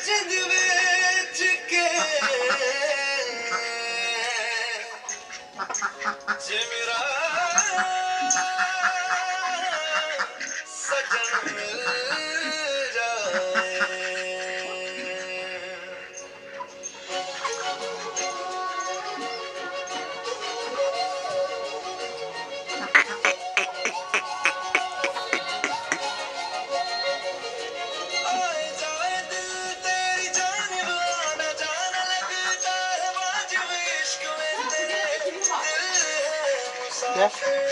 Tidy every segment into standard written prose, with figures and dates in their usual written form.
जिंद बेच के जे मेरा सजन मिल जाए। आए जाए दिल तेरी जानिब आना जाना लगता है वाजिब इश्क में तेरे दिल है मुसाफिर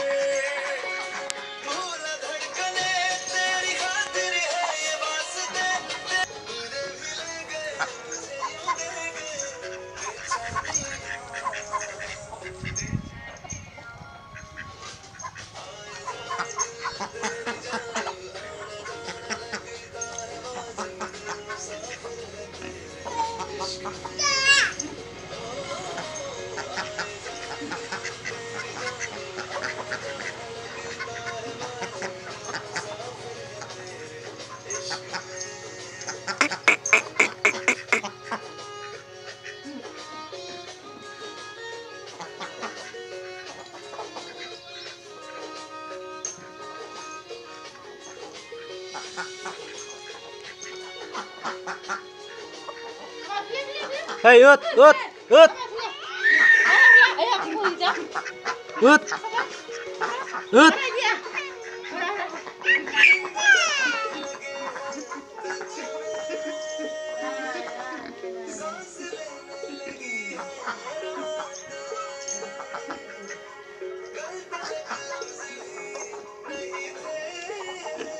भूला धड़कने तेरी खातिर है ये वास्ते तेरे मिल गए मुझे यूं दे गए बेचैनी। आए जाए दिल तेरी जानिब आना जाना लगता है वाजिब मुसाफिर है तेरे इश्क में आए जाए दिल तेरी जानिब आना जाना लगता है वाजिब मुसाफिर है तेरे इश्क में। Hey, ut, ut, ut, ut, ut.